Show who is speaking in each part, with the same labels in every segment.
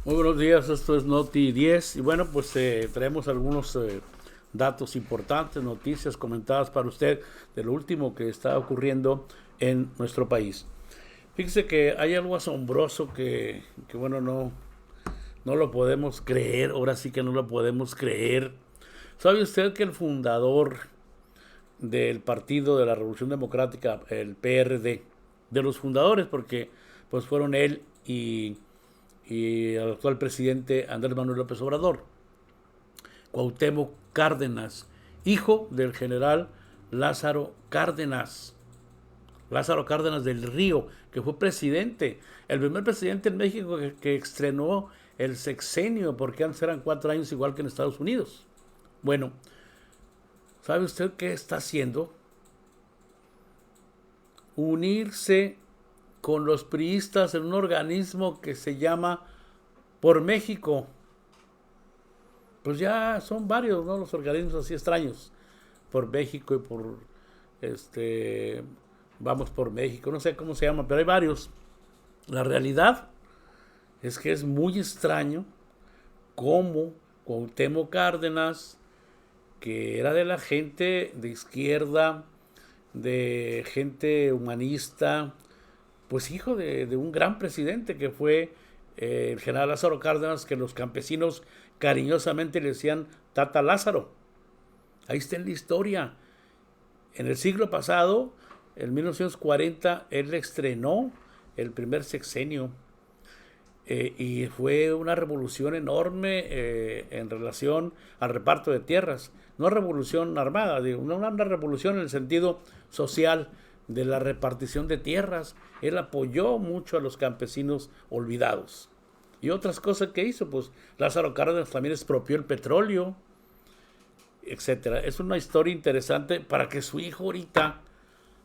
Speaker 1: Muy buenos días, esto es Noti 10 y bueno, pues traemos algunos datos importantes, noticias comentadas para usted de lo último que está ocurriendo en nuestro país. Fíjese que hay algo asombroso que bueno, no lo podemos creer, ahora sí que no lo podemos creer. ¿Sabe usted que el fundador del Partido de la Revolución Democrática, el PRD, de los fundadores, porque pues fueron él y el actual presidente Andrés Manuel López Obrador, Cuauhtémoc Cárdenas, hijo del general Lázaro Cárdenas del Río, que fue presidente, el primer presidente en México que estrenó el sexenio, porque antes eran 4 años igual que en Estados Unidos. Bueno, ¿sabe usted qué está haciendo? Unirse con los priistas en un organismo que se llama Por México. Pues ya son varios, ¿no? Los organismos así extraños. Por México y por Vamos por México, no sé cómo se llama, pero hay varios. La realidad es que es muy extraño cómo Cuauhtémoc Cárdenas, que era de la gente de izquierda, de gente humanista, pues hijo de un gran presidente que fue el general Lázaro Cárdenas, que los campesinos cariñosamente le decían Tata Lázaro. Ahí está en la historia. En el siglo pasado, en 1940, él estrenó el primer sexenio y fue una revolución enorme en relación al reparto de tierras. No revolución armada, una revolución en el sentido social de la repartición de tierras. Él apoyó mucho a los campesinos olvidados. Y otras cosas que hizo, pues Lázaro Cárdenas también expropió el petróleo, etcétera. Es una historia interesante para que su hijo ahorita,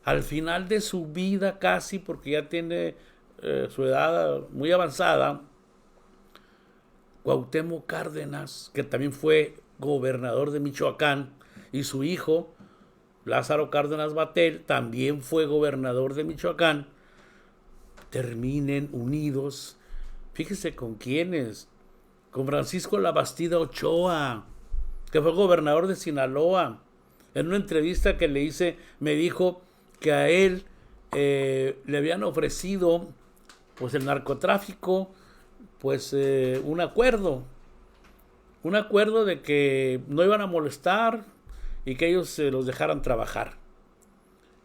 Speaker 1: al final de su vida casi, porque ya tiene su edad muy avanzada, Cuauhtémoc Cárdenas, que también fue gobernador de Michoacán, y su hijo, Lázaro Cárdenas Batel, también fue gobernador de Michoacán, terminen unidos. Fíjese con quiénes. Con Francisco Labastida Ochoa, que fue gobernador de Sinaloa. En una entrevista que le hice, me dijo que a él le habían ofrecido pues el narcotráfico, pues un acuerdo de que no iban a molestar y que ellos los dejaran trabajar.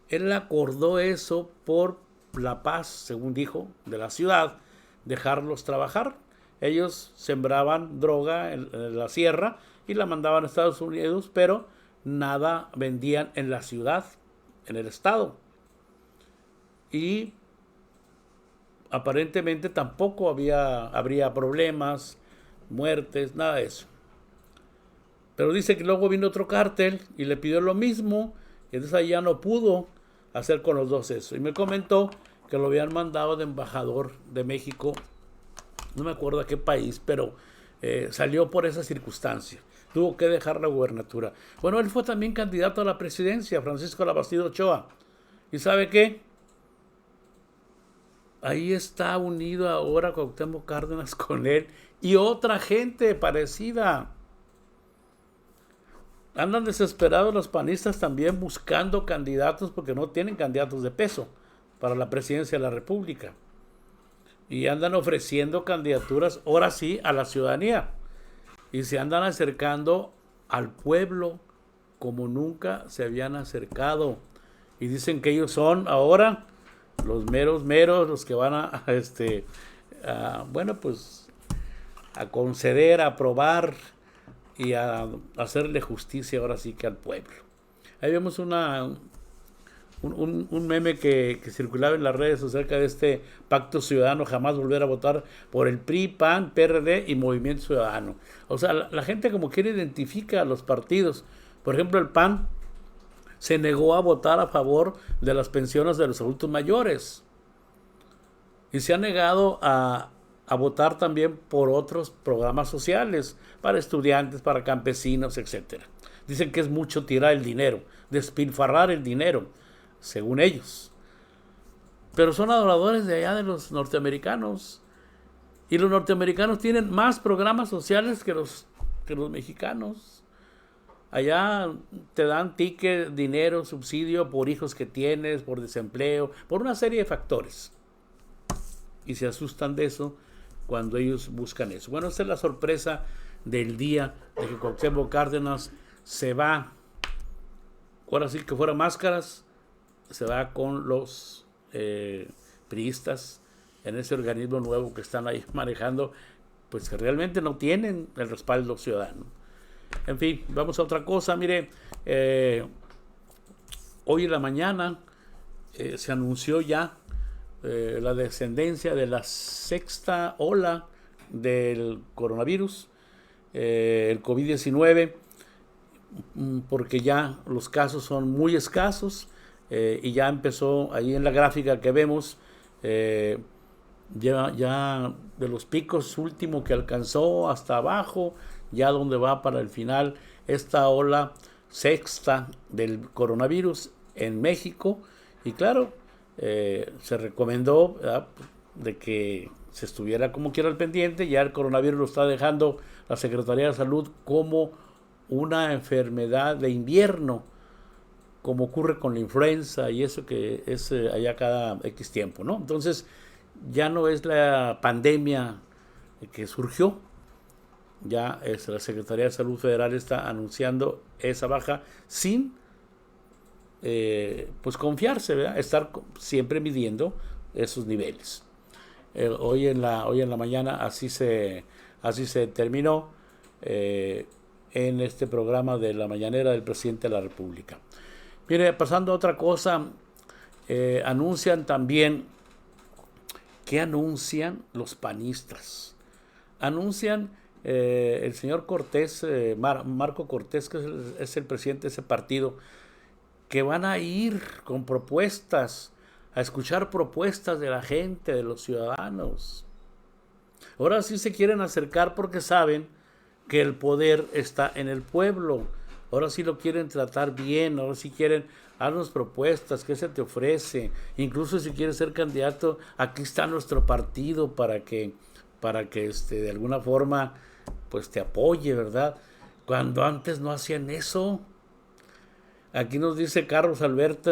Speaker 1: Él acordó eso por la paz, según dijo, de la ciudad, dejarlos trabajar. Ellos sembraban droga en la sierra y la mandaban a Estados Unidos, pero nada vendían en la ciudad, en el estado. Y aparentemente tampoco habría problemas, muertes, nada de eso. Pero dice que luego vino otro cártel y le pidió lo mismo, y entonces ahí ya no pudo hacer con los dos eso. Y me comentó que lo habían mandado de embajador de México, no me acuerdo a qué país, pero salió por esa circunstancia. Tuvo que dejar la gubernatura. Bueno, él fue también candidato a la presidencia, Francisco Labastida Ochoa. ¿Y sabe qué? Ahí está unido ahora Cuauhtémoc Cárdenas con él y otra gente parecida. Andan desesperados los panistas también buscando candidatos porque no tienen candidatos de peso para la presidencia de la República. Y andan ofreciendo candidaturas, ahora sí, a la ciudadanía. Y se andan acercando al pueblo como nunca se habían acercado. Y dicen que ellos son ahora los meros, los que van bueno, pues a conceder, a aprobar y a hacerle justicia ahora sí que al pueblo. Ahí vemos un meme que circulaba en las redes acerca de este pacto ciudadano, jamás volver a votar por el PRI, PAN, PRD y Movimiento Ciudadano. O sea, la gente como quiere identifica a los partidos. Por ejemplo, el PAN se negó a votar a favor de las pensiones de los adultos mayores y se ha negado a votar también por otros programas sociales para estudiantes, para campesinos, etcétera. Dicen que es mucho tirar el dinero, despilfarrar el dinero, según ellos. Pero son adoradores de allá de los norteamericanos Y los norteamericanos tienen más programas sociales que los mexicanos. Allá te dan ticket, dinero, subsidio por hijos que tienes, por desempleo, por una serie de factores. Y se asustan de eso cuando ellos buscan eso. Bueno, esta es la sorpresa del día de que Cuauhtémoc Cárdenas se va. Ahora sí que fuera máscaras, se va con los priistas en ese organismo nuevo que están ahí manejando, pues que realmente no tienen el respaldo ciudadano. En fin, vamos a otra cosa. Mire, hoy en la mañana se anunció ya la descendencia de la sexta ola del coronavirus, el COVID-19, porque ya los casos son muy escasos y ya empezó ahí en la gráfica que vemos, ya de los picos último que alcanzó hasta abajo, ya donde va para el final esta ola sexta del coronavirus en México. Y claro, se recomendó, ¿verdad?, de que se estuviera como quiera al pendiente. Ya el coronavirus lo está dejando la Secretaría de Salud como una enfermedad de invierno, como ocurre con la influenza y eso que es allá cada X tiempo, ¿no? Entonces ya no es la pandemia que surgió, ya la Secretaría de Salud Federal está anunciando esa baja sin pues confiarse, ¿verdad?, estar siempre midiendo esos niveles. Hoy en la mañana así se terminó en este programa de la mañanera del presidente de la República. Mire, pasando a otra cosa, anuncian también, ¿qué anuncian los panistas? Anuncian el señor Cortés, Marco Cortés, que es el presidente de ese partido, que van a ir con propuestas, a escuchar propuestas de la gente, de los ciudadanos. Ahora sí se quieren acercar porque saben que el poder está en el pueblo. Ahora sí lo quieren tratar bien, ahora sí quieren darnos propuestas, ¿qué se te ofrece? Incluso si quieres ser candidato, aquí está nuestro partido para que de alguna forma pues te apoye, ¿verdad? Cuando antes no hacían eso. Aquí nos dice Carlos Albert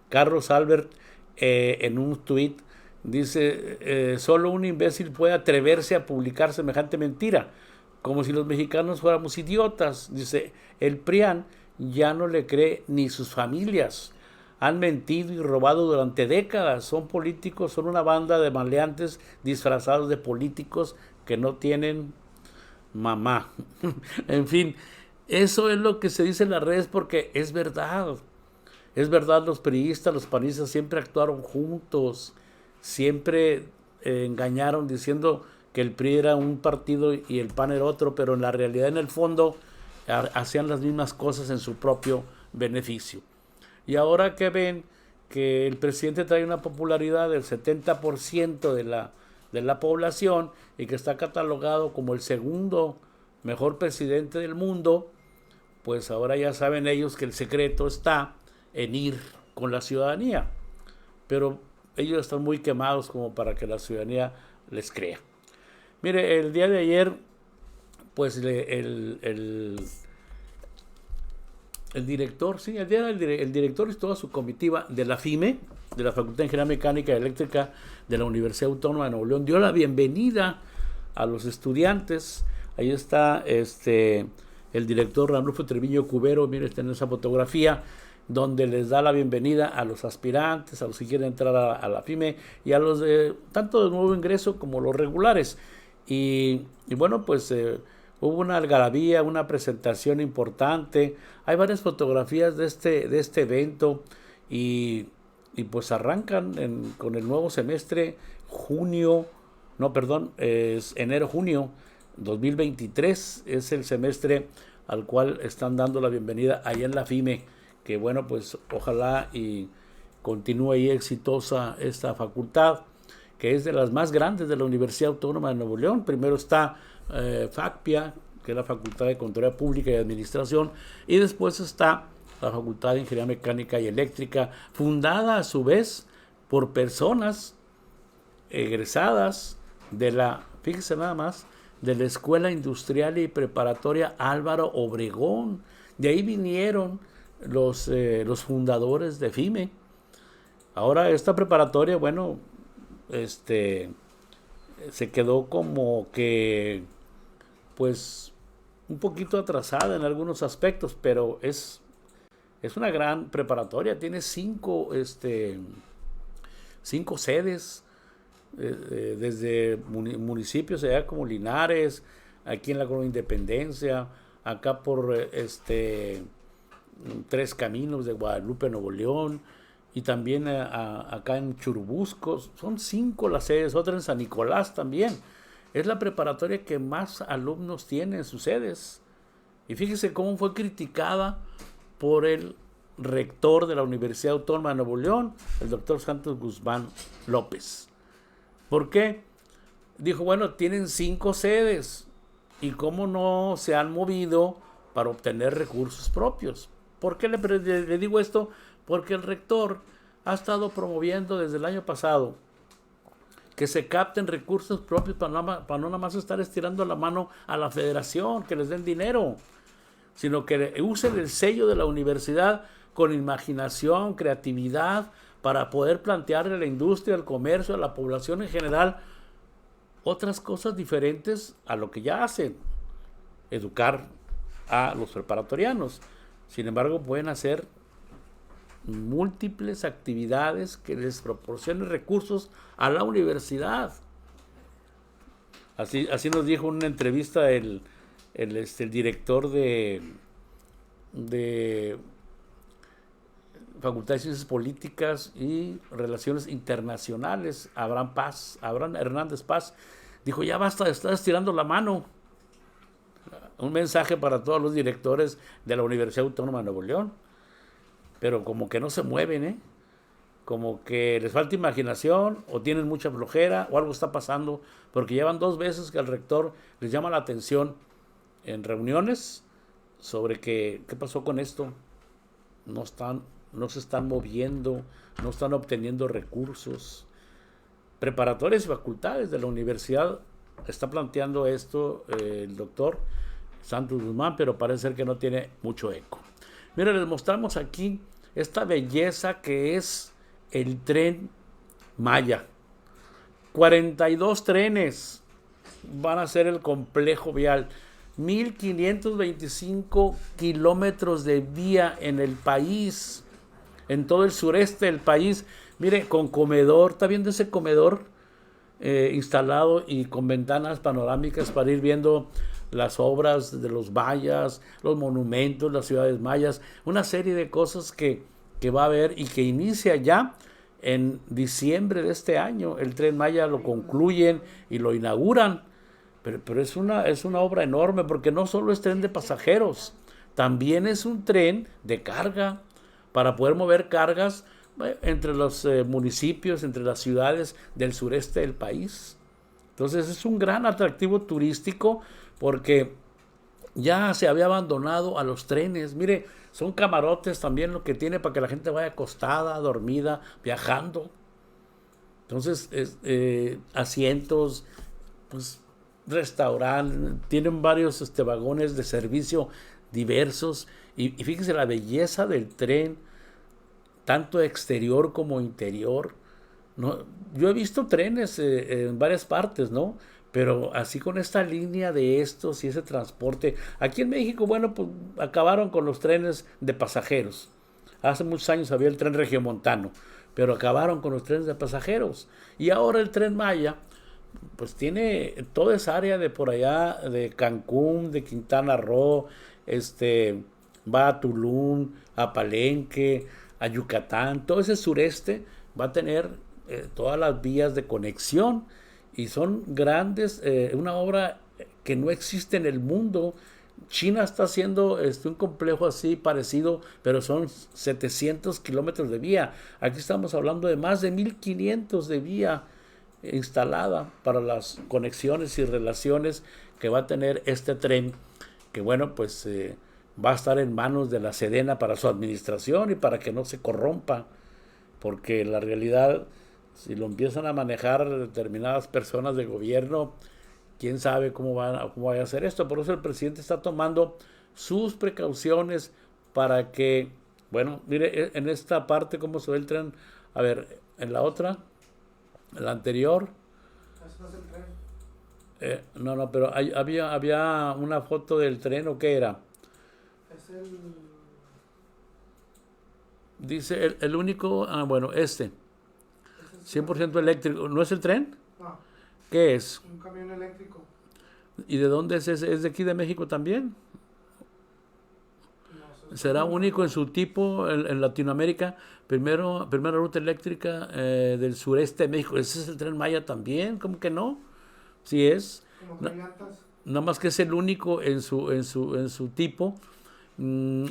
Speaker 1: Carlos Albert en un tuit, dice, solo un imbécil puede atreverse a publicar semejante mentira, como si los mexicanos fuéramos idiotas. Dice, el PRIAN ya no le cree ni sus familias. Han mentido y robado durante décadas. Son políticos, son una banda de maleantes disfrazados de políticos que no tienen mamá. En fin, eso es lo que se dice en las redes porque es verdad. Es verdad, los priistas, los panistas siempre actuaron juntos, siempre engañaron diciendo que el PRI era un partido y el PAN era otro, pero en la realidad, en el fondo, hacían las mismas cosas en su propio beneficio. Y ahora que ven que el presidente trae una popularidad del 70% de la población y que está catalogado como el segundo mejor presidente del mundo, pues ahora ya saben ellos que el secreto está en ir con la ciudadanía. Pero ellos están muy quemados como para que la ciudadanía les crea. Mire, el día de ayer, pues el director, sí, el director y toda su comitiva de la FIME, de la Facultad de Ingeniería Mecánica y Eléctrica de la Universidad Autónoma de Nuevo León, dio la bienvenida a los estudiantes. Ahí está el director Ranulfo Treviño Cubero, mire, está en esa fotografía, donde les da la bienvenida a los aspirantes, a los que quieren entrar a la FIME y a los de tanto de nuevo ingreso como los regulares. Y bueno, pues hubo una algarabía, una presentación importante. Hay varias fotografías de este evento y pues arrancan con el nuevo semestre es enero-junio 2023. Es el semestre al cual están dando la bienvenida ahí en la FIME, que bueno, pues ojalá y continúe ahí exitosa esta facultad, que es de las más grandes de la Universidad Autónoma de Nuevo León. Primero está FACPIA, que es la Facultad de Contaduría Pública y Administración, y después está la Facultad de Ingeniería Mecánica y Eléctrica, fundada a su vez por personas egresadas de fíjese nada más, de la Escuela Industrial y Preparatoria Álvaro Obregón. De ahí vinieron los fundadores de FIME. Ahora esta preparatoria, bueno, se quedó como que, pues, un poquito atrasada en algunos aspectos, pero es una gran preparatoria. Tiene cinco sedes, desde municipios allá como Linares, aquí en la Colonia Independencia, acá por Tres Caminos de Guadalupe, Nuevo León, y también acá en Churubusco. Son 5 las sedes, otra en San Nicolás también. Es la preparatoria que más alumnos tiene en sus sedes. Y fíjese cómo fue criticada por el rector de la Universidad Autónoma de Nuevo León, el doctor Santos Guzmán López. ¿Por qué? Dijo, bueno, tienen 5 sedes y cómo no se han movido para obtener recursos propios. ¿Por qué le digo esto? Porque el rector ha estado promoviendo desde el año pasado que se capten recursos propios para no nada más estar estirando la mano a la federación, que les den dinero, sino que usen el sello de la universidad con imaginación, creatividad, para poder plantearle a la industria, al comercio, a la población en general, otras cosas diferentes a lo que ya hacen, educar a los preparatorianos. Sin embargo, pueden hacer múltiples actividades que les proporcionen recursos a la universidad. Así nos dijo en una entrevista el director de Facultad de Ciencias Políticas y Relaciones Internacionales, Abraham Hernández Paz. Dijo, ya basta de estar estirando la mano. Un mensaje para todos los directores de la Universidad Autónoma de Nuevo León. Pero como que no se mueven, como que les falta imaginación, o tienen mucha flojera, o algo está pasando, porque llevan 2 veces que al rector les llama la atención en reuniones sobre qué pasó con esto. No se están moviendo, no están obteniendo recursos. Preparatorias y facultades de la universidad está planteando esto el doctor Santos Guzmán, pero parece ser que no tiene mucho eco. Mira, les mostramos aquí esta belleza que es el Tren Maya. 42 trenes van a ser el complejo vial. 1,525 kilómetros de vía en el país, en todo el sureste del país. Mire, con comedor, ¿está viendo ese comedor instalado y con ventanas panorámicas para ir viendo las obras de los mayas, los monumentos, las ciudades mayas, una serie de cosas que va a haber y que inicia ya en diciembre de este año? El Tren Maya lo concluyen y lo inauguran, pero es una obra enorme, porque no solo es tren de pasajeros, también es un tren de carga, para poder mover cargas entre los municipios, entre las ciudades del sureste del país. Entonces es un gran atractivo turístico, porque ya se había abandonado a los trenes. Mire, son camarotes también lo que tiene para que la gente vaya acostada, dormida, viajando. Entonces, asientos, pues, restaurantes, tienen varios vagones de servicio diversos. Y fíjense la belleza del tren, tanto exterior como interior, ¿no? Yo he visto trenes en varias partes, ¿no? Pero así con esta línea de estos y ese transporte. Aquí en México, bueno, pues acabaron con los trenes de pasajeros. Hace muchos años había el tren regiomontano, pero acabaron con los trenes de pasajeros. Y ahora el Tren Maya, pues tiene toda esa área de por allá, de Cancún, de Quintana Roo, va a Tulum, a Palenque, a Yucatán. Todo ese sureste va a tener todas las vías de conexión. Y son grandes, una obra que no existe en el mundo. China está haciendo un complejo así parecido, pero son 700 kilómetros de vía. Aquí estamos hablando de más de 1,500 de vía instalada para las conexiones y relaciones que va a tener este tren, que bueno, pues va a estar en manos de la Sedena para su administración y para que no se corrompa, porque la realidad, Si lo empiezan a manejar determinadas personas de gobierno, quién sabe cómo vaya a hacer esto. Por eso el presidente está tomando sus precauciones para que, bueno, mire en esta parte cómo se ve el tren. A ver, en la otra, en la anterior.
Speaker 2: Ese no es el tren.
Speaker 1: No, pero había una foto del tren, ¿o qué era?
Speaker 2: Es el.
Speaker 1: Dice el único, bueno,
Speaker 2: Ese es
Speaker 1: 100% eléctrico. ¿No es el tren?
Speaker 2: no,
Speaker 1: ¿Qué es?
Speaker 2: un camión eléctrico.
Speaker 1: ¿Y de dónde es ese? ¿Es de aquí de México también?
Speaker 2: No sé,
Speaker 1: ¿Será único en su tipo en Latinoamérica? Primera ruta eléctrica del sureste de México. ¿Ese es el Tren Maya también? ¿Cómo que no? Sí es.
Speaker 2: como
Speaker 1: Na-
Speaker 2: trae llantas.
Speaker 1: Nada más que es el único en su tipo.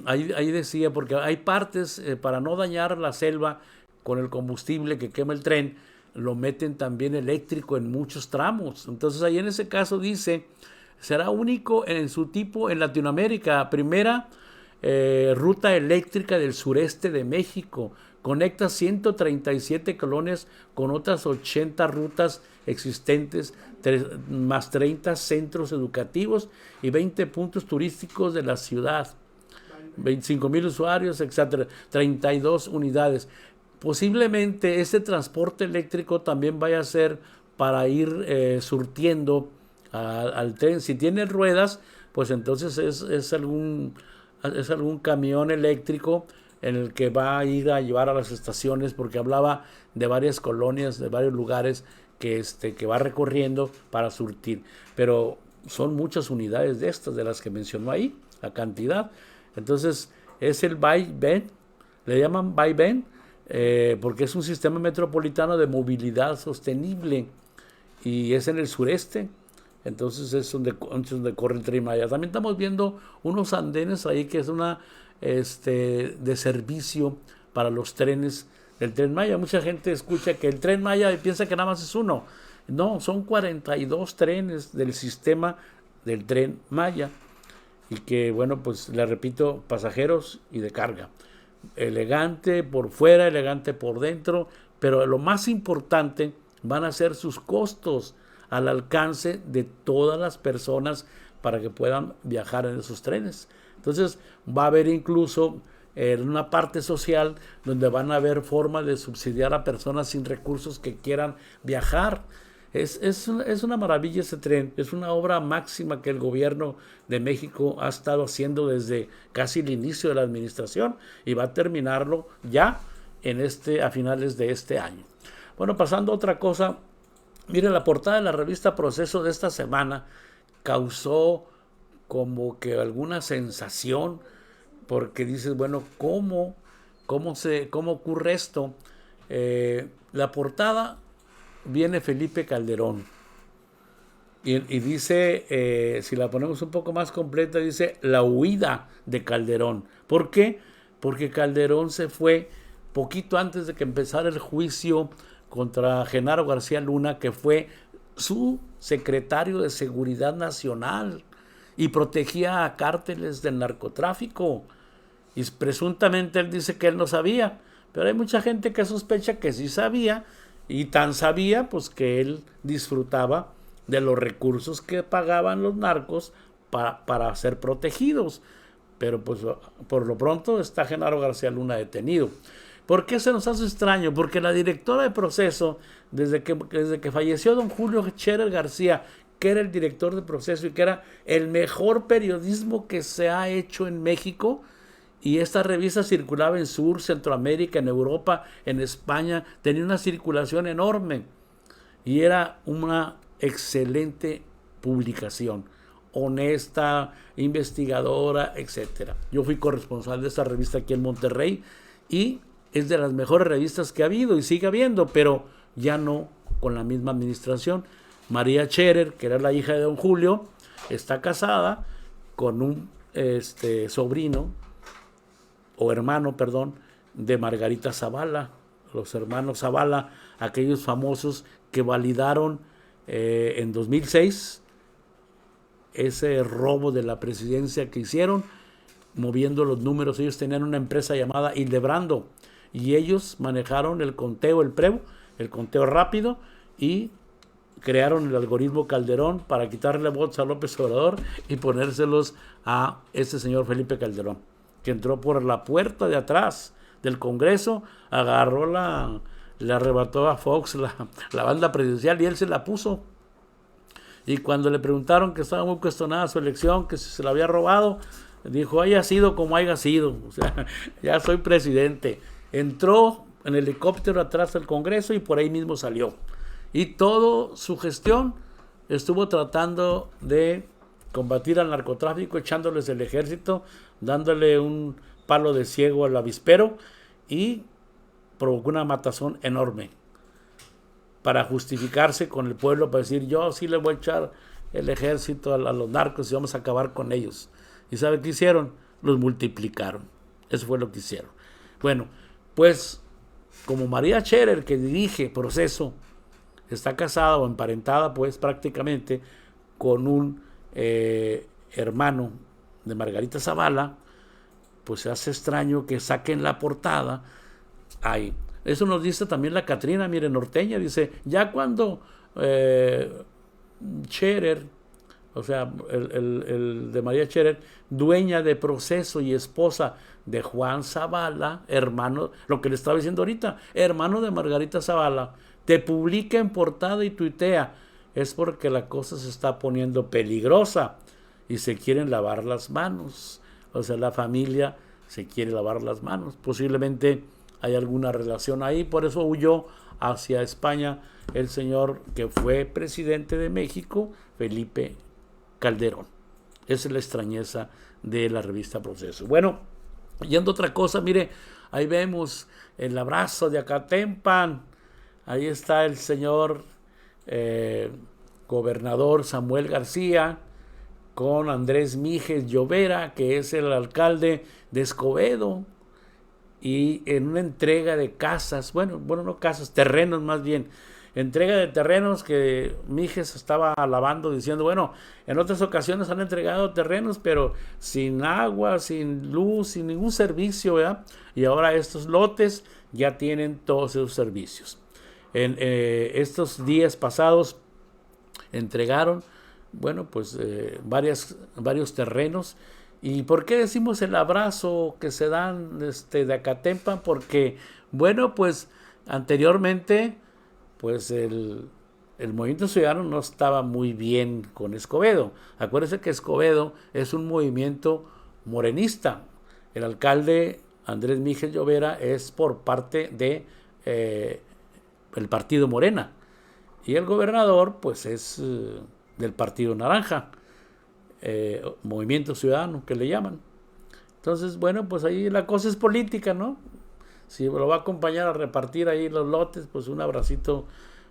Speaker 1: Ahí decía, porque hay partes, para no dañar la selva con el combustible que quema el tren, lo meten también eléctrico en muchos tramos. Entonces ahí en ese caso dice, será único en su tipo en Latinoamérica. Primera ruta eléctrica del sureste de México. Conecta 137 colonias con otras 80 rutas existentes, más 30 centros educativos y 20 puntos turísticos de la ciudad. 25,000 usuarios, etcétera, 32 unidades. Posiblemente este transporte eléctrico también vaya a ser para ir surtiendo al tren. Si tiene ruedas, pues entonces es algún camión eléctrico en el que va a ir a llevar a las estaciones, porque hablaba de varias colonias, de varios lugares que va recorriendo para surtir. Pero son muchas unidades de estas, de las que mencionó ahí, la cantidad. Entonces, es el vaivén, le llaman vaivén, porque es un sistema metropolitano de movilidad sostenible y es en el sureste. Entonces es donde corre el Tren Maya. También estamos viendo unos andenes ahí que es una de servicio para los trenes del Tren Maya. Mucha gente escucha que el Tren Maya y piensa que nada más es uno. No, son 42 trenes del sistema del Tren Maya. Y que, bueno, pues le repito, pasajeros y de carga. Elegante por fuera, elegante por dentro, pero lo más importante van a ser sus costos al alcance de todas las personas para que puedan viajar en esos trenes. Entonces va a haber incluso una parte social donde van a haber formas de subsidiar a personas sin recursos que quieran viajar. Es una maravilla ese tren, es una obra máxima que el gobierno de México ha estado haciendo desde casi el inicio de la administración y va a terminarlo ya a finales de este año. Bueno, pasando a otra cosa, mire, la portada de la revista Proceso de esta semana causó como que alguna sensación, porque dices, bueno, ¿cómo ocurre esto? La portada viene Felipe Calderón y dice, si la ponemos un poco más completa, dice la huida de Calderón. ¿Por qué? Porque Calderón se fue poquito antes de que empezara el juicio contra Genaro García Luna, que fue su secretario de Seguridad Nacional y protegía a cárteles del narcotráfico. Y presuntamente él dice que él no sabía, pero hay mucha gente que sospecha que sí sabía, y tan sabía pues que él disfrutaba de los recursos que pagaban los narcos para ser protegidos. Pero pues por lo pronto está Genaro García Luna detenido. ¿Por qué se nos hace extraño? Porque la directora de Proceso, desde que falleció don Julio Scherer García, que era el director de Proceso y que era el mejor periodismo que se ha hecho en México, y esta revista circulaba en Sur, Centroamérica, en Europa, en España, tenía una circulación enorme y era una excelente publicación, honesta, investigadora, etcétera. Yo fui corresponsal de esta revista aquí en Monterrey y es de las mejores revistas que ha habido y sigue habiendo, pero ya no con la misma administración. María Scherer, que era la hija de don Julio, está casada con un sobrino o hermano, perdón, de Margarita Zavala, los hermanos Zavala, aquellos famosos que validaron en 2006 ese robo de la presidencia que hicieron, moviendo los números. Ellos tenían una empresa llamada Hildebrando y ellos manejaron el conteo, el preu, el conteo rápido y crearon el algoritmo Calderón para quitarle votos a López Obrador y ponérselos a este señor Felipe Calderón, que entró por la puerta de atrás del Congreso, agarró le arrebató a Fox la banda presidencial y él se la puso. Y cuando le preguntaron, que estaba muy cuestionada su elección, que si se la había robado, dijo: haya sido como haya sido, o sea, ya soy presidente. Entró en helicóptero atrás del Congreso y por ahí mismo salió. Y toda su gestión estuvo tratando de combatir al narcotráfico, echándoles el ejército, dándole un palo de ciego al avispero, y provocó una matazón enorme para justificarse con el pueblo, para decir: yo sí le voy a echar el ejército a los narcos y vamos a acabar con ellos. ¿Y sabe qué hicieron? Los multiplicaron. Eso fue lo que hicieron. Bueno, pues como María Scherer, que dirige Proceso, está casada o emparentada pues prácticamente con un hermano de Margarita Zavala, pues se hace extraño que saquen la portada ahí. Eso nos dice también la Catrina, mire, norteña, dice: ya cuando Scherer, o sea, el de María Scherer, dueña de Proceso y esposa de Juan Zavala, hermano, lo que le estaba diciendo ahorita, hermano de Margarita Zavala, te publica en portada y tuitea, es porque la cosa se está poniendo peligrosa y se quieren lavar las manos. O sea, la familia se quiere lavar las manos. Posiblemente hay alguna relación ahí, por eso huyó hacia España el señor que fue presidente de México, Felipe Calderón. Esa es la extrañeza de la revista Proceso. Bueno, yendo a otra cosa, mire, ahí vemos el abrazo de Acatempan. Ahí está el señor gobernador Samuel García con Andrés Mijes Llovera, que es el alcalde de Escobedo, y en una entrega de casas, bueno, no casas, terrenos más bien, entrega de terrenos que Mijes estaba alabando, diciendo: bueno, en otras ocasiones han entregado terrenos, pero sin agua, sin luz, sin ningún servicio, ¿verdad? Y ahora estos lotes ya tienen todos esos servicios. En estos días pasados entregaron, bueno, pues varios terrenos. ¿Y por qué decimos el abrazo que se dan de Acatempan? Porque, bueno, pues anteriormente, pues el Movimiento Ciudadano no estaba muy bien con Escobedo. Acuérdense que Escobedo es un movimiento morenista. El alcalde Andrés Mijes Llovera es por parte de el partido Morena, y el gobernador pues es del partido Naranja, Movimiento Ciudadano que le llaman. Entonces, bueno, pues ahí la cosa es política, ¿no? Si lo va a acompañar a repartir ahí los lotes, pues un abracito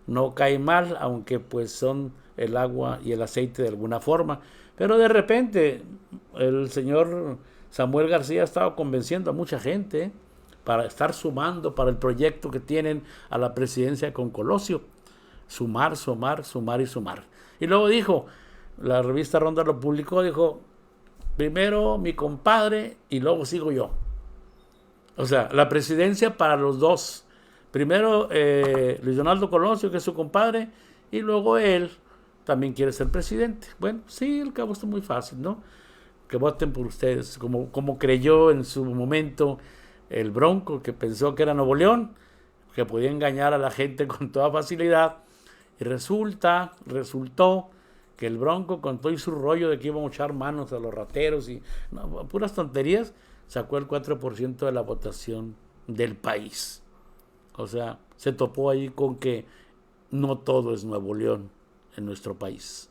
Speaker 1: no cae mal, aunque pues son el agua y el aceite de alguna forma. Pero de repente el señor Samuel García ha estado convenciendo a mucha gente para estar sumando para el proyecto que tienen a la presidencia con Colosio. Sumar, sumar, sumar y sumar. Y luego dijo, la revista Ronda lo publicó, dijo: primero mi compadre y luego sigo yo. O sea, la presidencia para los dos. Primero Luis Donaldo Colosio, que es su compadre, y luego él también quiere ser presidente. Bueno, sí, al cabo está muy fácil, ¿no? Que voten por ustedes, como creyó en su momento el Bronco, que pensó que era Nuevo León, que podía engañar a la gente con toda facilidad. Y resultó que el Bronco, con todo y su rollo de que íbamos a echar manos a los rateros y no, puras tonterías, sacó el 4% de la votación del país. O sea, se topó ahí con que no todo es Nuevo León en nuestro país.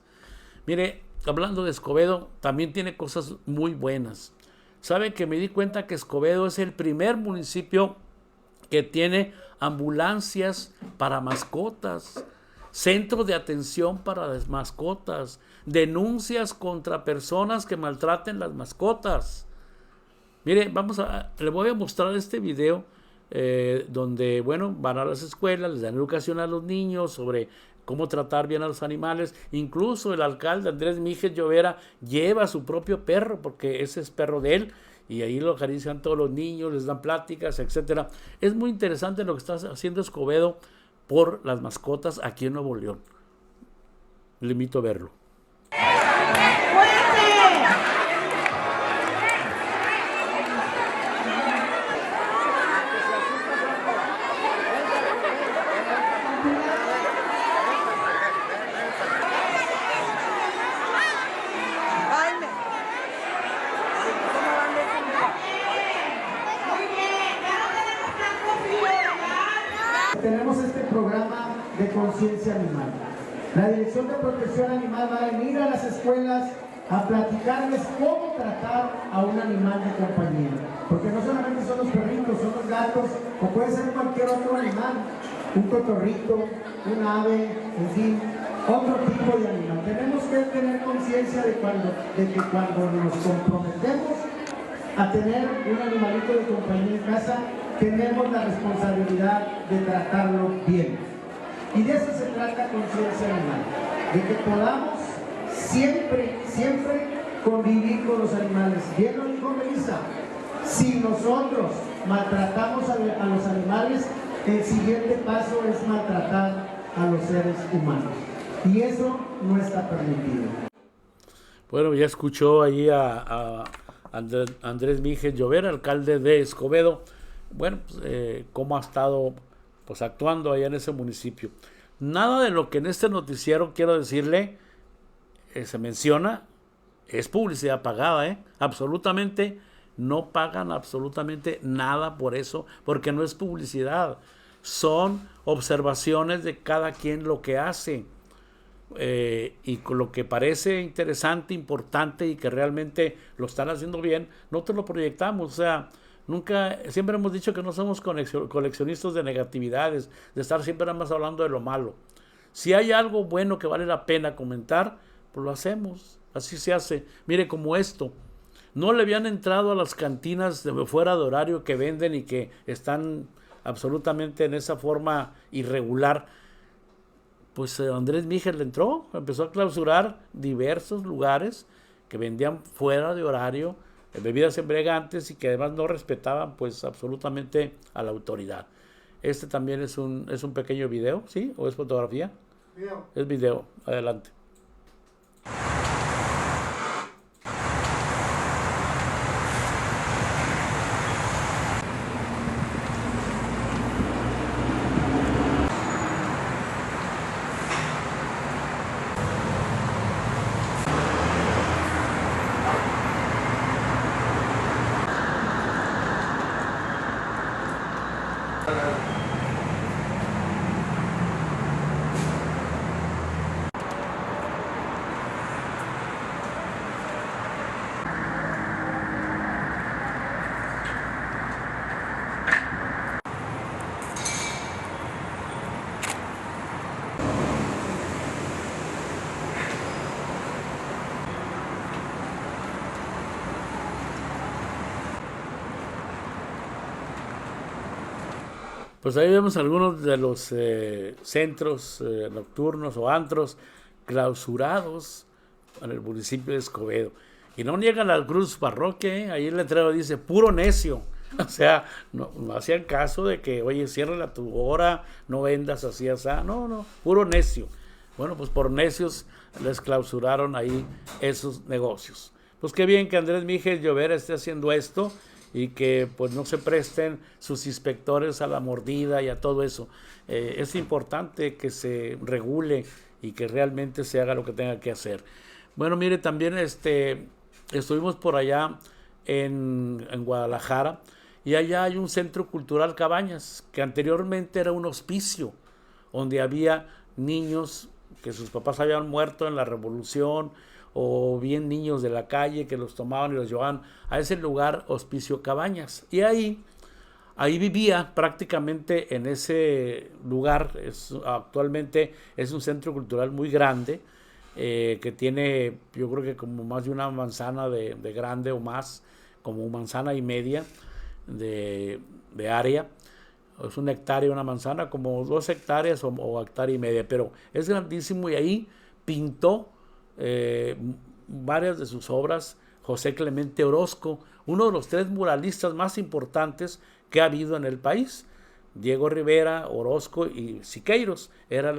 Speaker 1: Mire, hablando de Escobedo, también tiene cosas muy buenas. ¿Sabe que me di cuenta que Escobedo es el primer municipio que tiene ambulancias para mascotas, centros de atención para las mascotas, denuncias contra personas que maltraten las mascotas? Mire, le voy a mostrar este video donde, bueno, van a las escuelas, les dan educación a los niños sobre cómo tratar bien a los animales. Incluso el alcalde Andrés Mijes Llovera lleva a su propio perro, porque ese es perro de él, y ahí lo acarician todos los niños, les dan pláticas, etcétera. Es muy interesante lo que está haciendo Escobedo por las mascotas aquí en Nuevo León. Le invito a verlo.
Speaker 3: Tenemos este programa de conciencia animal. La Dirección de Protección Animal va a venir a las escuelas a platicarles cómo tratar a un animal de compañía. Porque no solamente son los perritos, son los gatos, o puede ser cualquier otro animal, un cotorrito, un ave, en fin, otro tipo de animal. Tenemos que tener conciencia de que cuando nos comprometemos a tener un animalito de compañía en casa, tenemos la responsabilidad de tratarlo bien. Y de eso se trata conciencia animal, de que podamos siempre convivir con los animales. Bien lo dijo Melissa, si nosotros maltratamos a los animales, el siguiente paso es maltratar a los seres humanos. Y eso no está permitido.
Speaker 1: Bueno, ya escuchó ahí a Andrés Míguez Llover, alcalde de Escobedo. Bueno, pues, cómo ha estado pues actuando allá en ese municipio. Nada de lo que en este noticiero quiero decirle se menciona es publicidad pagada, absolutamente no pagan absolutamente nada por eso, porque no es publicidad, son observaciones de cada quien lo que hace. Y con lo que parece interesante, importante y que realmente lo están haciendo bien, nosotros lo proyectamos. O sea, siempre hemos dicho que no somos coleccionistas de negatividades, de estar siempre nada más hablando de lo malo. Si hay algo bueno que vale la pena comentar, pues lo hacemos, así se hace. Mire, como esto, no le habían entrado a las cantinas de fuera de horario que venden y que están absolutamente en esa forma irregular. Pues Andrés Míguez le entró, empezó a clausurar diversos lugares que vendían fuera de horario bebidas embriagantes y que además no respetaban pues absolutamente a la autoridad. Este también es un pequeño video, ¿sí? ¿O es fotografía?
Speaker 2: Video.
Speaker 1: Es video, adelante. Pues ahí vemos algunos de los centros nocturnos o antros clausurados en el municipio de Escobedo. Y no niegan la Cruz Parroquia, ahí el letrero dice, puro necio. O sea, no hacían caso de que, oye, ciérrala a tu hora, no vendas así, así. No, puro necio. Bueno, pues por necios les clausuraron ahí esos negocios. Pues qué bien que Andrés Míguez Llover esté haciendo esto y que pues no se presten sus inspectores a la mordida y a todo eso. Es importante que se regule y que realmente se haga lo que tenga que hacer. Bueno, mire, también estuvimos por allá en Guadalajara y allá hay un centro cultural Cabañas, que anteriormente era un hospicio donde había niños que sus papás habían muerto en la Revolución, o bien niños de la calle que los tomaban y los llevaban a ese lugar, Hospicio Cabañas. Y ahí vivía prácticamente en ese lugar. Actualmente es un centro cultural muy grande, que tiene, yo creo que como más de una manzana de grande o más, como manzana y media de área. Es una hectárea, una manzana, como 2 hectáreas o hectárea y media, pero es grandísimo y ahí pintó varias de sus obras José Clemente Orozco, uno de los 3 muralistas más importantes que ha habido en el país. Diego Rivera, Orozco y Siqueiros. Era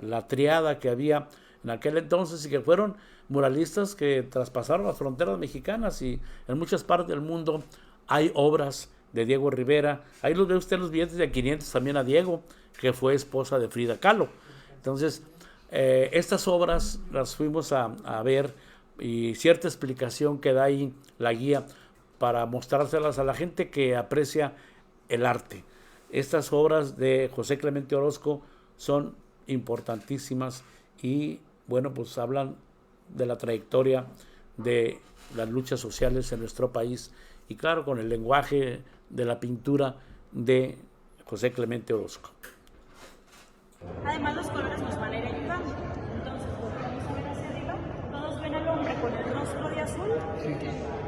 Speaker 1: la triada que había en aquel entonces y que fueron muralistas que traspasaron las fronteras mexicanas, y en muchas partes del mundo hay obras de Diego Rivera. Ahí los ve usted en los billetes de 500 también a Diego, que fue esposa de Frida Kahlo. Entonces, estas obras las fuimos a ver, y cierta explicación que da ahí la guía para mostrárselas a la gente que aprecia el arte. Estas obras de José Clemente Orozco son importantísimas y, bueno, pues hablan de la trayectoria de las luchas sociales en nuestro país, y claro, con el lenguaje de la pintura de José Clemente Orozco.
Speaker 4: Además, los colores nos van a ir ayudando. Entonces, volvemos a ver hacia arriba. Todos ven al hombre con el rostro de azul.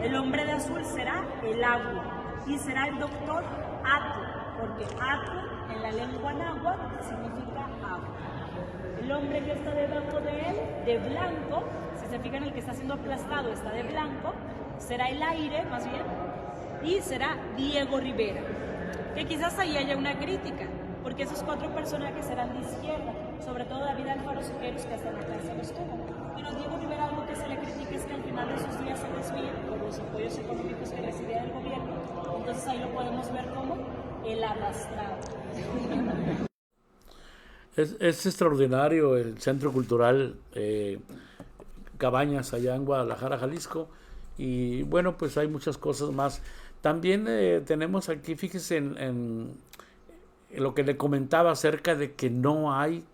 Speaker 4: El hombre de azul será el agua y será el doctor Atu, porque Atu en la lengua náhuatl significa agua. El hombre que está debajo de él, de blanco, si se fijan, el que está siendo aplastado está de blanco, será el aire más bien, y será Diego Rivera, que quizás ahí haya una crítica, porque esos 4 personajes serán de izquierda, sobre todo David Alfaro Siqueiros, que hasta en la clase lo estuvo. Pero Diego Rivera, algo que se le critica es que al final de sus días se desvía por los apoyos económicos que recibía del gobierno. Entonces ahí lo podemos ver como el arrastrado.
Speaker 1: Es extraordinario el Centro Cultural Cabañas, allá en Guadalajara, Jalisco, y bueno, pues hay muchas cosas más. También tenemos aquí, fíjese en lo que le comentaba acerca de que no hay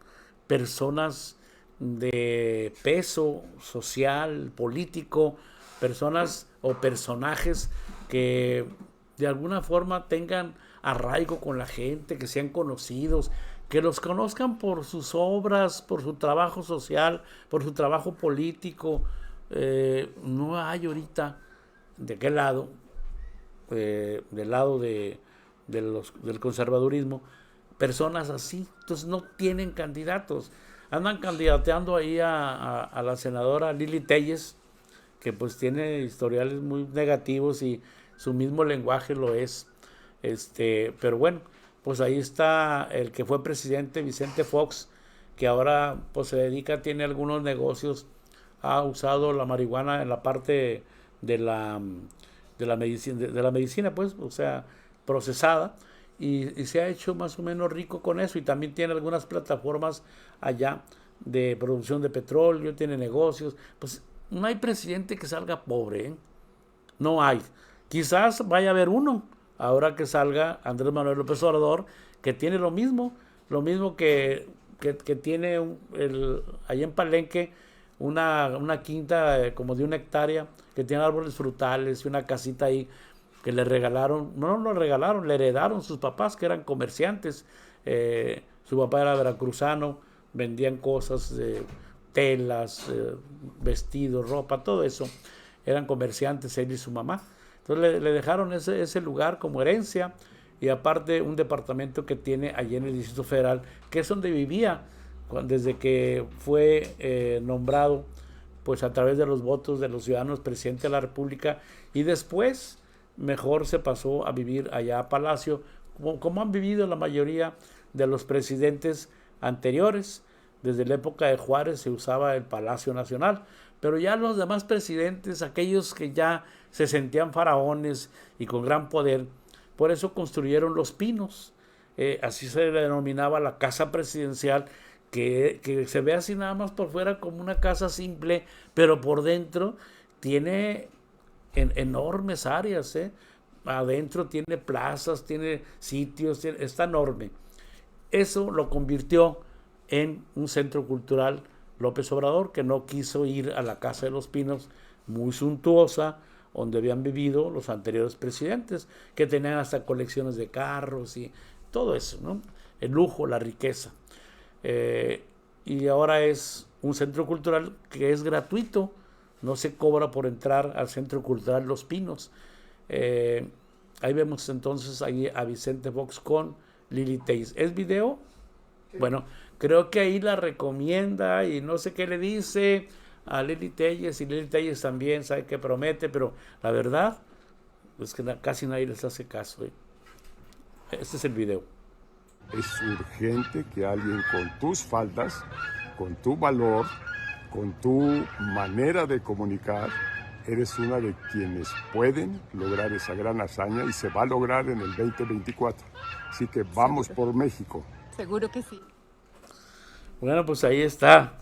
Speaker 1: personas de peso social, político, personas o personajes que de alguna forma tengan arraigo con la gente, que sean conocidos, que los conozcan por sus obras, por su trabajo social, por su trabajo político. No hay ahorita de qué lado, del lado del conservadurismo, personas así. Entonces no tienen candidatos. Andan candidateando ahí a la senadora Lili Téllez, que pues tiene historiales muy negativos y su mismo lenguaje lo es. Pero bueno, pues ahí está el que fue presidente, Vicente Fox, que ahora pues se dedica, tiene algunos negocios, ha usado la marihuana en la parte de la medicina, pues, o sea, procesada, y se ha hecho más o menos rico con eso, y también tiene algunas plataformas allá de producción de petróleo, tiene negocios. Pues no hay presidente que salga pobre, ¿eh? No hay. Quizás vaya a haber uno, ahora que salga Andrés Manuel López Obrador, que tiene lo mismo que tiene allá en Palenque, una quinta como de 1 hectárea, que tiene árboles frutales y una casita ahí que le regalaron, no lo regalaron, le heredaron sus papás, que eran comerciantes. Su papá era veracruzano, vendían cosas, telas, vestidos, ropa, todo eso. Eran comerciantes él y su mamá. Entonces le dejaron ese lugar como herencia, y aparte un departamento que tiene allí en el Distrito Federal, que es donde vivía desde que fue nombrado, pues a través de los votos de los ciudadanos, presidente de la República, y después mejor se pasó a vivir allá a Palacio, como han vivido la mayoría de los presidentes anteriores. Desde la época de Juárez se usaba el Palacio Nacional, pero ya los demás presidentes, aquellos que ya se sentían faraones y con gran poder, por eso construyeron Los Pinos. Así se le denominaba la casa presidencial, que se ve así nada más por fuera como una casa simple, pero por dentro tiene enormes áreas. Adentro tiene plazas, tiene sitios, está enorme. Eso lo convirtió en un centro cultural López Obrador, que no quiso ir a la Casa de los Pinos, muy suntuosa, donde habían vivido los anteriores presidentes, que tenían hasta colecciones de carros y todo eso, ¿no? El lujo, la riqueza. Y ahora es un centro cultural que es gratuito, no se cobra por entrar al Centro Cultural Los Pinos. Ahí vemos entonces ahí a Vicente Fox con Lili Téllez. ¿Es video? Sí. Bueno, creo que ahí la recomienda y no sé qué le dice a Lili Téllez, y Lili Téllez también sabe que promete, pero la verdad es que casi nadie les hace caso. Este es el video.
Speaker 5: Es urgente que alguien con tus faltas, con tu valor, con tu manera de comunicar, eres una de quienes pueden lograr esa gran hazaña y se va a lograr en el 2024. Así que vamos por México.
Speaker 6: Seguro que sí.
Speaker 1: Bueno, pues ahí está.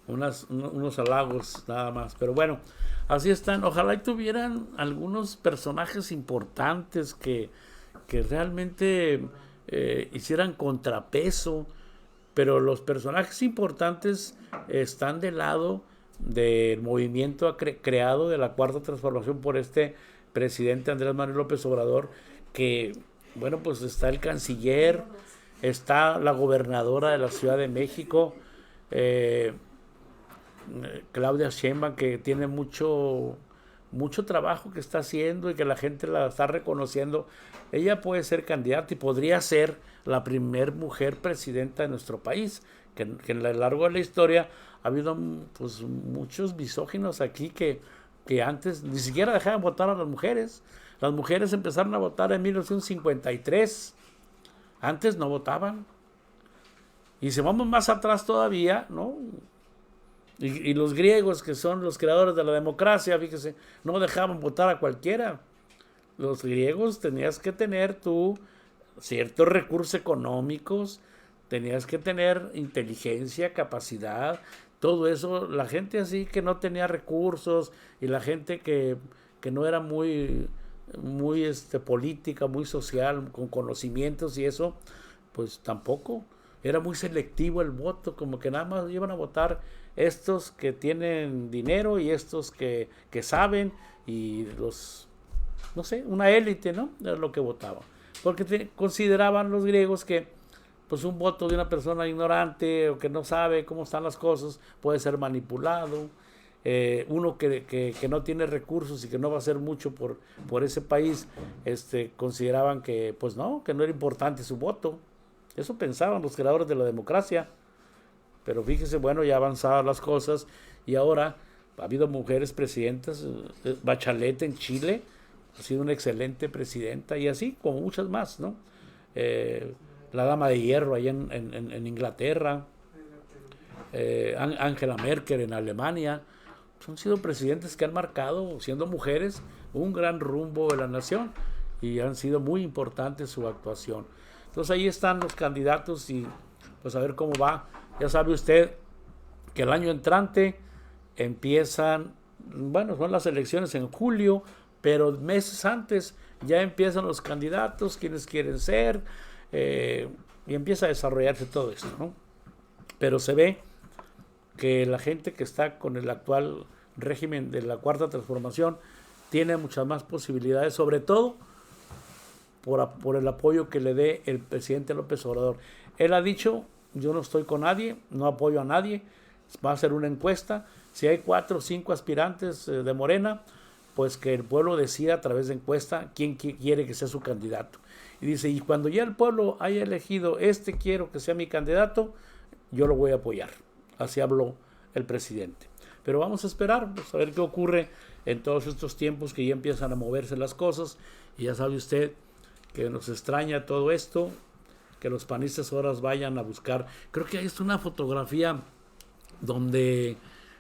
Speaker 1: Unos halagos nada más. Pero bueno, así están. Ojalá y tuvieran algunos personajes importantes que realmente hicieran contrapeso. Pero los personajes importantes están del lado del movimiento creado de la Cuarta Transformación por este presidente Andrés Manuel López Obrador, que, bueno, pues está el canciller, está la gobernadora de la Ciudad de México, Claudia Sheinbaum, que tiene mucho trabajo que está haciendo y que la gente la está reconociendo. Ella puede ser candidata y podría ser la primer mujer presidenta de nuestro país, que en lo largo de la historia ha habido pues muchos misóginos aquí que antes ni siquiera dejaban votar a las mujeres. Las mujeres empezaron a votar en 1953. Antes no votaban. Y si vamos más atrás todavía, ¿no? Y los griegos, que son los creadores de la democracia, fíjese, no dejaban votar a cualquiera. Los griegos tenías que tener tú ciertos recursos económicos, tenías que tener inteligencia, capacidad, todo eso. La gente así que no tenía recursos y la gente que no era muy política, muy social, con conocimientos y eso, pues tampoco. Era muy selectivo el voto, como que nada más iban a votar estos que tienen dinero y estos que saben, y los, no sé, una élite, ¿no? Era lo que votaba. Porque consideraban los griegos que pues un voto de una persona ignorante o que no sabe cómo están las cosas puede ser manipulado. Uno que no tiene recursos y que no va a hacer mucho por ese país, consideraban que pues no, que no era importante su voto. Eso pensaban los creadores de la democracia. Pero fíjese, bueno, ya avanzaban las cosas y ahora ha habido mujeres presidentas. Bachelet en Chile ha sido una excelente presidenta, y así como muchas más, ¿no? La dama de hierro allá en Inglaterra, Angela Merkel en Alemania. Han sido presidentes que han marcado, siendo mujeres, un gran rumbo de la nación, y han sido muy importantes su actuación. Entonces ahí están los candidatos y pues a ver cómo va. Ya sabe usted que el año entrante empiezan, bueno, son las elecciones en julio, pero meses antes ya empiezan los candidatos, quienes quieren ser, y empieza a desarrollarse todo esto, ¿no? Pero se ve que la gente que está con el actual régimen de la Cuarta Transformación tiene muchas más posibilidades, sobre todo por el apoyo que le dé el presidente López Obrador. Él ha dicho: yo no estoy con nadie, no apoyo a nadie, va a ser una encuesta. Si hay 4 o 5 aspirantes de Morena, pues que el pueblo decida a través de encuesta quién quiere que sea su candidato. Y dice, y cuando ya el pueblo haya elegido quiero que sea mi candidato, yo lo voy a apoyar. Así habló el presidente. Pero vamos a esperar, pues, a ver qué ocurre en todos estos tiempos que ya empiezan a moverse las cosas. Y ya sabe usted que nos extraña todo esto, que los panistas ahora vayan a buscar. Creo que hay una fotografía donde,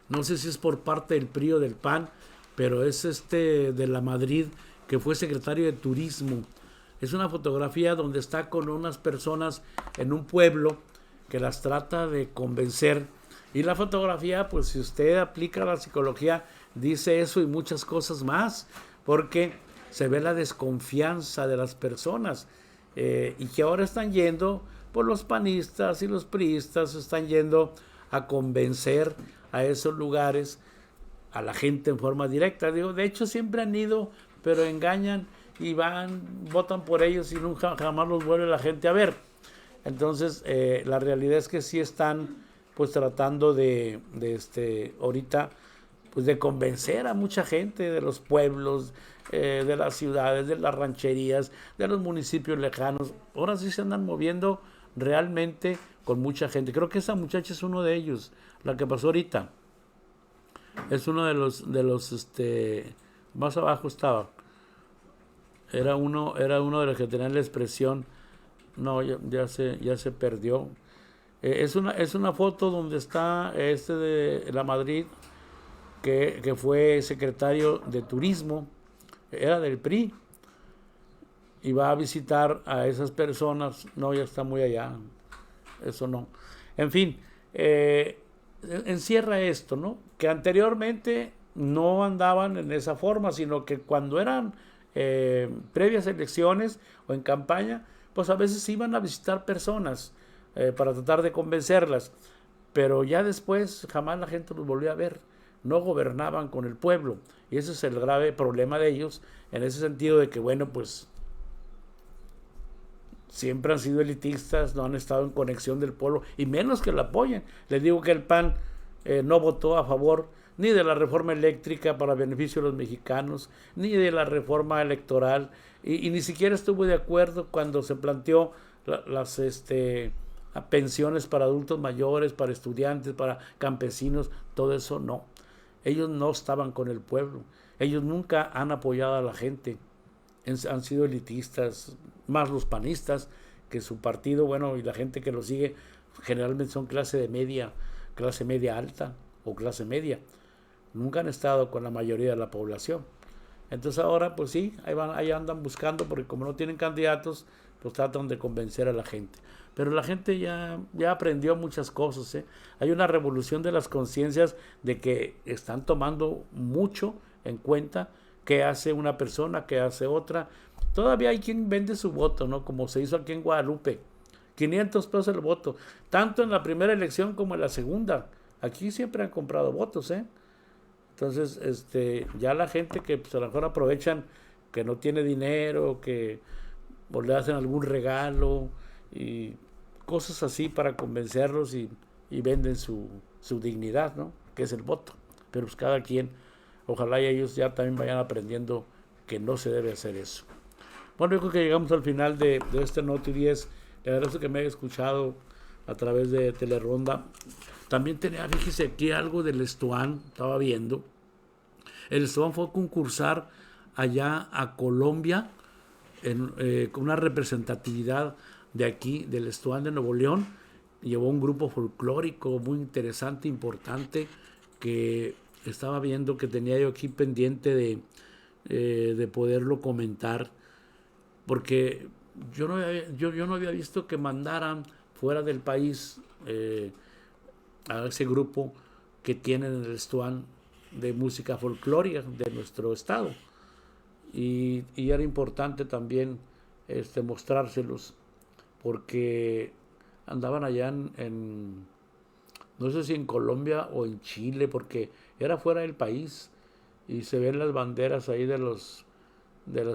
Speaker 1: no sé si es por parte del PRI o del PAN, pero es de la Madrid, que fue secretario de Turismo. Es una fotografía donde está con unas personas en un pueblo que las trata de convencer. Y la fotografía, pues si usted aplica la psicología, dice eso y muchas cosas más, porque se ve la desconfianza de las personas, y que ahora están yendo, por los panistas y los priistas, están yendo a convencer a esos lugares a la gente en forma directa. Digo, de hecho siempre han ido, pero engañan y votan por ellos y nunca jamás los vuelve la gente a ver. Entonces la realidad es que sí están pues tratando de ahorita pues de convencer a mucha gente de los pueblos, de las ciudades, de las rancherías, de los municipios lejanos. Ahora sí se andan moviendo realmente con mucha gente. Creo que esa muchacha es uno de ellos, la que pasó ahorita. Es uno de los más abajo estaba. Era uno de los que tenían la expresión, no, ya se perdió. Es una foto donde está de la Madrid, que fue secretario de Turismo, era del PRI, y va a visitar a esas personas. No, ya está muy allá, eso no. En fin, encierra esto, ¿no? Que anteriormente no andaban en esa forma, sino que cuando eran previas elecciones o en campaña, pues a veces iban a visitar personas para tratar de convencerlas, pero ya después jamás la gente los volvió a ver. No gobernaban con el pueblo, y ese es el grave problema de ellos, en ese sentido de que, bueno, pues siempre han sido elitistas, no han estado en conexión del pueblo, y menos que lo apoyen. Les digo que el PAN no votó a favor ni de la reforma eléctrica para beneficio de los mexicanos, ni de la reforma electoral, y ni siquiera estuvo de acuerdo cuando se planteó las pensiones para adultos mayores, para estudiantes, para campesinos. Todo eso no. Ellos no estaban con el pueblo. Ellos nunca han apoyado a la gente. Han sido elitistas, más los panistas, que su partido, bueno, y la gente que lo sigue, generalmente son clase media alta o clase media. Nunca han estado con la mayoría de la población. Entonces ahora, pues sí, ahí andan buscando, porque como no tienen candidatos, pues tratan de convencer a la gente. Pero la gente ya aprendió muchas cosas, ¿eh? Hay una revolución de las conciencias de que están tomando mucho en cuenta qué hace una persona, qué hace otra. Todavía hay quien vende su voto, ¿no? Como se hizo aquí en Guadalupe. 500 pesos el voto, tanto en la primera elección como en la segunda. Aquí siempre han comprado votos, ¿eh? Entonces, ya la gente que pues, a lo mejor aprovechan que no tiene dinero, que o le hacen algún regalo y cosas así para convencerlos, y venden su dignidad, ¿no? Que es el voto. Pero pues cada quien, ojalá y ellos ya también vayan aprendiendo que no se debe hacer eso. Bueno, yo creo que llegamos al final de este Noti 10. Le agradezco que me haya escuchado a través de Teleronda. También tenía, fíjese aquí algo del Estuán, estaba viendo. El Estuán fue a concursar allá a Colombia con una representatividad de aquí, del Estuán de Nuevo León. Llevó un grupo folclórico muy interesante, importante, que estaba viendo que tenía yo aquí pendiente de poderlo comentar, porque yo no había visto que mandaran fuera del país a ese grupo que tienen en el Estuán de música folclórica de nuestro estado, y era importante también mostrárselos, porque andaban allá en no sé si en Colombia o en Chile, porque era fuera del país, y se ven las banderas ahí de los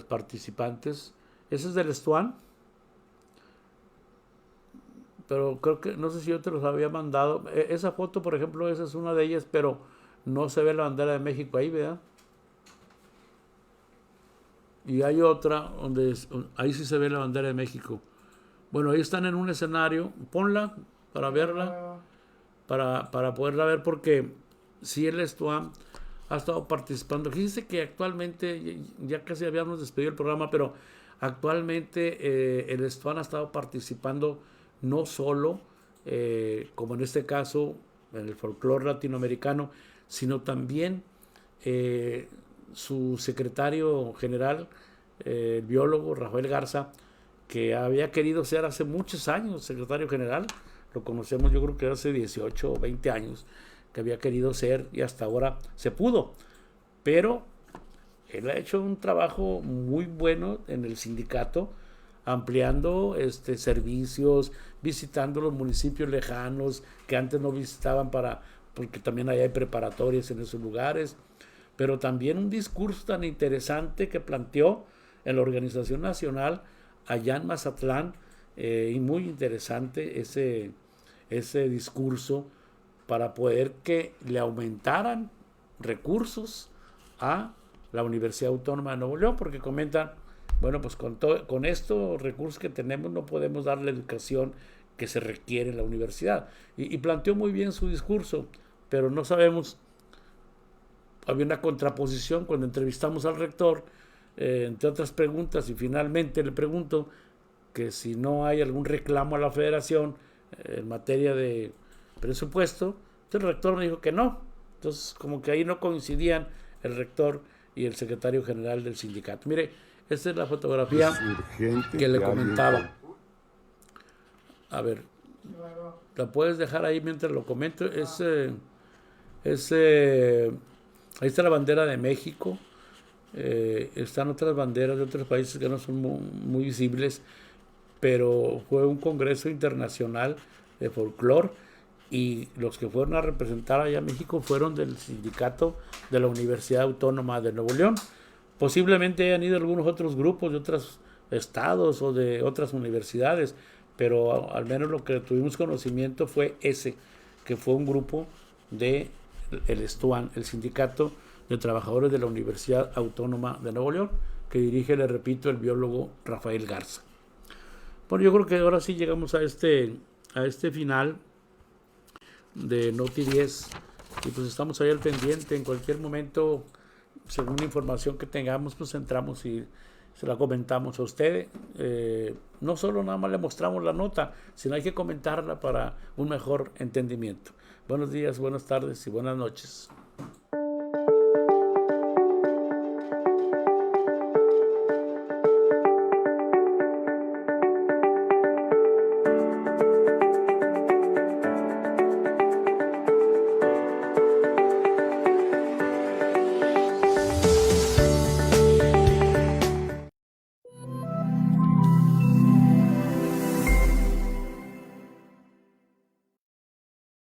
Speaker 1: participantes. Ese es del Estuán, pero creo que, no sé si yo te los había mandado. Esa foto, por ejemplo, esa es una de ellas, pero no se ve la bandera de México ahí, ¿verdad? Y hay otra donde ahí sí se ve la bandera de México. Bueno, ahí están en un escenario. Ponla para verla, para poderla ver, porque sí, el Estuán ha estado participando. Fíjense que actualmente, ya casi habíamos despedido el programa, pero actualmente el Estuán ha estado participando no solo, como en este caso, en el folclore latinoamericano, sino también su secretario general, el biólogo Rafael Garza, que había querido ser hace muchos años secretario general. Lo conocemos, yo creo que hace 18 o 20 años que había querido ser, y hasta ahora se pudo. Pero él ha hecho un trabajo muy bueno en el sindicato, ampliando servicios, visitando los municipios lejanos que antes no visitaban, porque también ahí hay preparatorias en esos lugares. Pero también un discurso tan interesante que planteó en la Organización Nacional allá en Mazatlán, y muy interesante ese discurso, para poder que le aumentaran recursos a la Universidad Autónoma de Nuevo León, porque comentan, bueno, pues con estos recursos que tenemos no podemos dar la educación que se requiere en la universidad. Y planteó muy bien su discurso, pero no sabemos, había una contraposición cuando entrevistamos al rector. entre otras preguntas, y finalmente le pregunto que si no hay algún reclamo a la federación en materia de presupuesto. Entonces el rector me dijo que no. Entonces como que ahí no coincidían el rector y el secretario general del sindicato. Mire, esta es la fotografía que le comentaba. A ver, la puedes dejar ahí mientras lo comento. Ahí está la bandera de México. Están otras banderas de otros países que no son muy visibles, pero fue un congreso internacional de folclore, y los que fueron a representar allá a México fueron del sindicato de la Universidad Autónoma de Nuevo León. Posiblemente hayan ido algunos otros grupos de otros estados o de otras universidades, pero al menos lo que tuvimos conocimiento fue ese, que fue un grupo de el STUAN, el Sindicato de Trabajadores de la Universidad Autónoma de Nuevo León, que dirige, le repito, el biólogo Rafael Garza. Bueno, yo creo que ahora sí llegamos a este final de Noti 10, y pues estamos ahí al pendiente. En cualquier momento, según la información que tengamos, pues entramos y se la comentamos a usted. No solo nada más le mostramos la nota, sino hay que comentarla para un mejor entendimiento. Buenos días, buenas tardes y buenas noches.